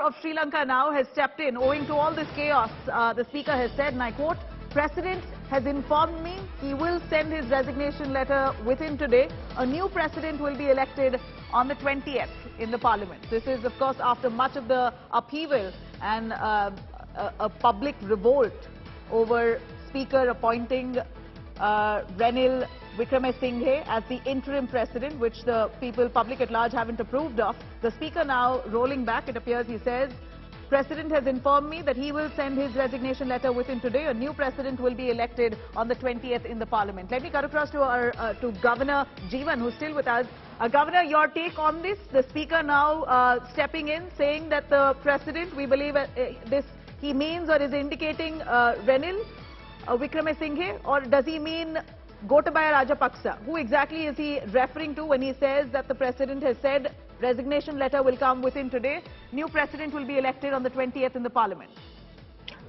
of Sri Lanka now has stepped in owing to all this chaos. The speaker has said, and I quote, "President has informed me he will send his resignation letter within today. A new president will be elected on the 20th in the parliament." This is, of course, after much of the upheaval and a public revolt over Speaker appointing Ranil Wickremesinghe as the interim president, which the public at large haven't approved of. The Speaker now rolling back, it appears. He says, "President has informed me that he will send his resignation letter within today. A new president will be elected on the 20th in the parliament." Let me cut across to Governor Jeevan, who's still with us. Governor, your take on this? The Speaker now stepping in, saying that the president, we believe this he means or is indicating Ranil Wickremesinghe, or does he mean Gotabaya Rajapaksa? Who exactly is he referring to when he says that the president has said resignation letter will come within today, new president will be elected on the 20th in the parliament?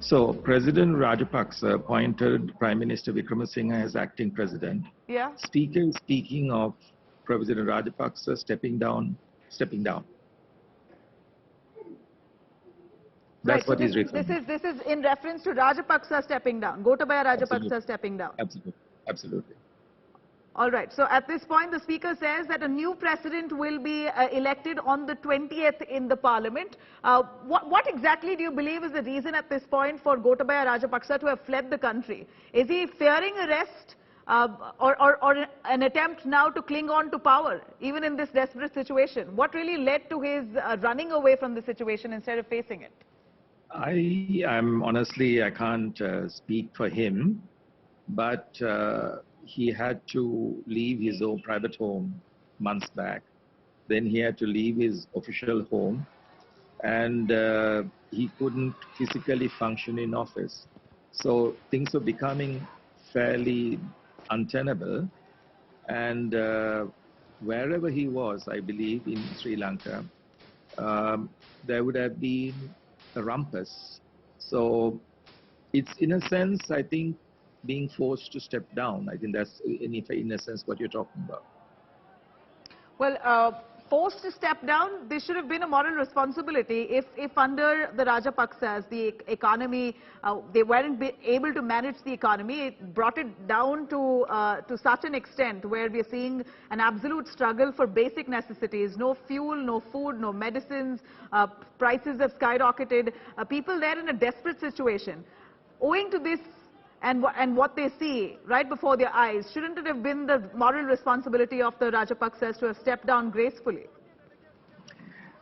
So President Rajapaksa appointed Prime Minister Wickremesinghe as acting president. Yeah. Speaker is speaking of President Rajapaksa stepping down. That's right, what so he's referring to. This is in reference to Rajapaksa stepping down, Gotabaya Rajapaksa stepping down. Absolutely. All right. So at this point, the Speaker says that a new president will be elected on the 20th in the parliament. What exactly do you believe is the reason at this point for Gotabaya Rajapaksa to have fled the country? Is he fearing arrest or an attempt now to cling on to power, even in this desperate situation? What really led to his running away from the situation instead of facing it? Honestly, I can't speak for him, but he had to leave his own private home months back. Then he had to leave his official home, and he couldn't physically function in office. So things were becoming fairly untenable, and wherever he was, I believe, in Sri Lanka, there would have been a rumpus. So it's, in a sense, I think, being forced to step down. I think that's, in a sense, what you're talking about. Well, forced to step down, this should have been a moral responsibility. If under the Rajapaksas, the economy, they weren't able to manage the economy, it brought it down to such an extent where we are seeing an absolute struggle for basic necessities. No fuel, no food, no medicines, prices have skyrocketed. People there in a desperate situation. Owing to this, and what they see right before their eyes, shouldn't it have been the moral responsibility of the Rajapaksas to have stepped down gracefully?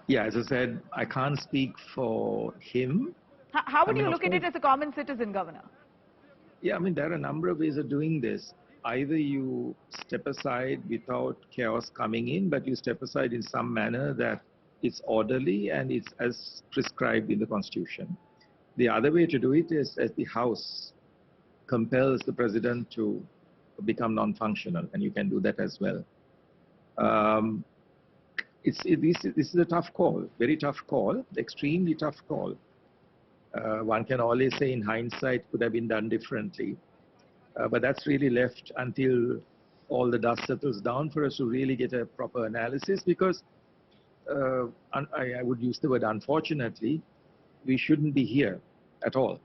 Yeah, as I said, I can't speak for him. How would you look at it as a common citizen, Governor? Yeah, I mean, there are a number of ways of doing this. Either you step aside without chaos coming in, but you step aside in some manner that it's orderly and it's as prescribed in the Constitution. The other way to do it is as the House compels the president to become non-functional, and you can do that as well. This is a tough call, very tough call, extremely tough call. One can always say in hindsight could have been done differently, but that's really left until all the dust settles down for us to really get a proper analysis, because I would use the word unfortunately, we shouldn't be here at all.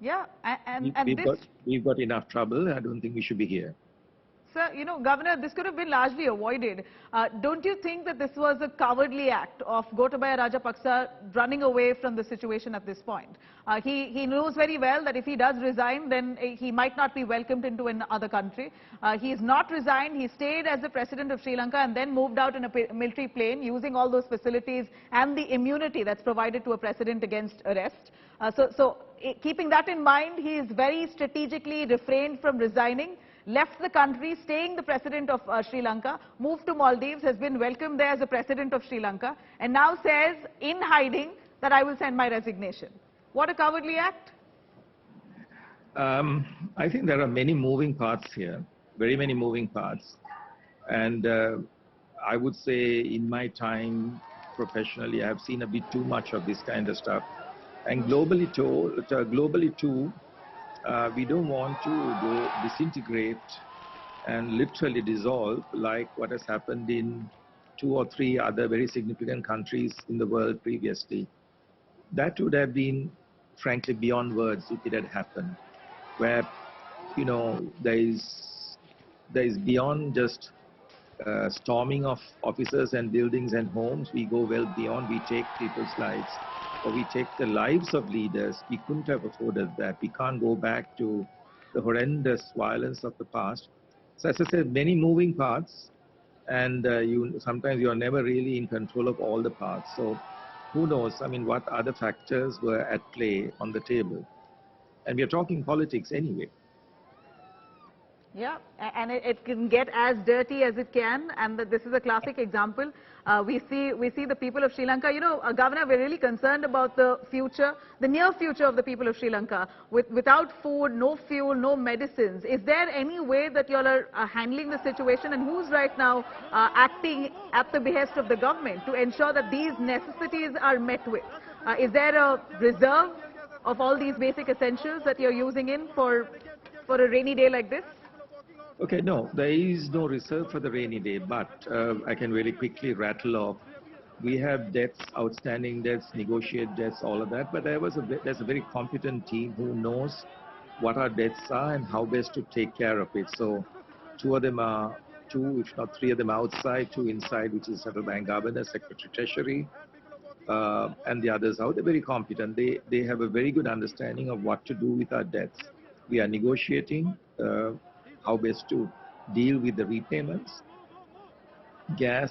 Yeah, we've got enough trouble. I don't think we should be here. Sir, you know, Governor, this could have been largely avoided. Don't you think that this was a cowardly act of Gotabaya Rajapaksa running away from the situation at this point? He knows very well that if he does resign, then he might not be welcomed into another country. He has not resigned. He stayed as the president of Sri Lanka and then moved out in a military plane using all those facilities and the immunity that's provided to a president against arrest. Keeping that in mind, he is very strategically refrained from resigning, left the country, staying the president of Sri Lanka, moved to Maldives, has been welcomed there as the president of Sri Lanka, and now says, in hiding, that I will send my resignation. What a cowardly act. I think there are many moving parts here, very many moving parts. And I would say in my time professionally, I have seen a bit too much of this kind of stuff. And globally too, we don't want to go disintegrate and literally dissolve like what has happened in 2 or 3 other very significant countries in the world previously. That would have been, frankly, beyond words if it had happened. Where, there is beyond just storming of offices and buildings and homes. We go well beyond. We take people's lives, or we take the lives of leaders. We couldn't have afforded that. We can't go back to the horrendous violence of the past. So as I said, many moving parts, and sometimes you are never really in control of all the parts. So who knows? I mean, what other factors were at play on the table? And we are talking politics anyway. Yeah, and it can get as dirty as it can, and this is a classic example. We see the people of Sri Lanka. Governor, we're really concerned about the future, the near future of the people of Sri Lanka. Without food, no fuel, no medicines. Is there any way that you all are handling the situation, and who's right now acting at the behest of the government to ensure that these necessities are met with? Is there a reserve of all these basic essentials that you're using in for a rainy day like this? Okay, no, there is no reserve for the rainy day, but I can really quickly rattle off. We have debts, outstanding debts, negotiate debts, all of that, but there's a very competent team who knows what our debts are and how best to take care of it. So two, if not three of them outside, two inside, which is Central Bank Governor, Secretary Treasury, and the others out. They're very competent. They have a very good understanding of what to do with our debts. We are negotiating how best to deal with the repayments. Gas,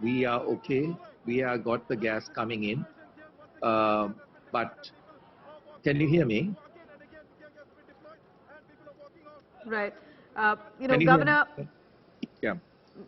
we are okay. We have got the gas coming in. But can you hear me? Right. Governor. Yeah.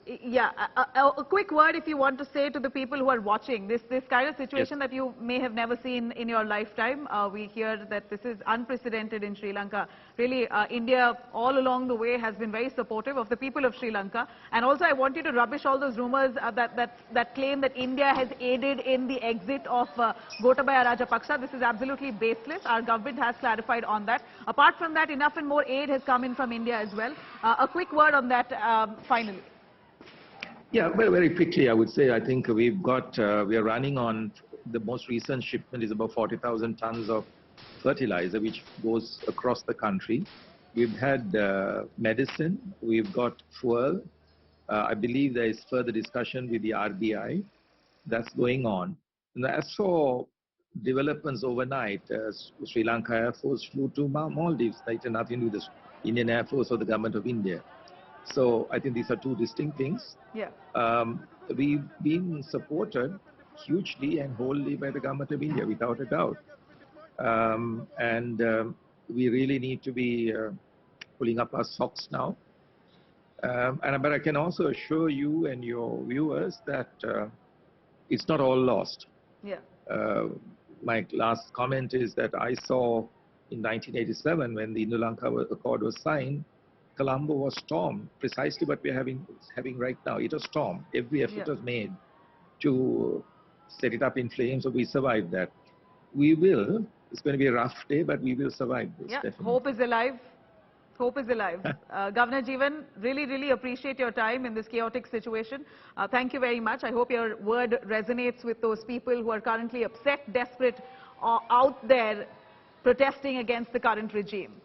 Yeah, a quick word if you want to say to the people who are watching this kind of situation that you may have never seen in your lifetime. We hear that this is unprecedented in Sri Lanka. Really, India all along the way has been very supportive of the people of Sri Lanka. And also, I want you to rubbish all those rumors that claim that India has aided in the exit of Gotabaya Rajapaksa. This is absolutely baseless. Our government has clarified on that. Apart from that, enough and more aid has come in from India as well. A quick word on that finally. Yeah, very quickly, I would say, I think we are running on, the most recent shipment is about 40,000 tons of fertilizer, which goes across the country. We've had medicine, we've got fuel. I believe there is further discussion with the RBI that's going on. And as for developments overnight, Sri Lanka Air Force flew to Maldives. That had nothing to do with the Indian Air Force or the government of India. So I think these are two distinct things. Yeah. We've been supported hugely and wholly by the government of India, without a doubt. We really need to be pulling up our socks now. But I can also assure you and your viewers that it's not all lost. Yeah. My last comment is that I saw in 1987, when the Indo-Lanka Accord was signed, Colombo was stormed, precisely what we're having right now. It was stormed. Every effort was made to set it up in flames, so we survived that. We will. It's going to be a rough day, but we will survive this. Yeah, definitely. hope is alive. Hope is alive. Governor Jeevan, really appreciate your time in this chaotic situation. Thank you very much. I hope your word resonates with those people who are currently upset, desperate, out there protesting against the current regime.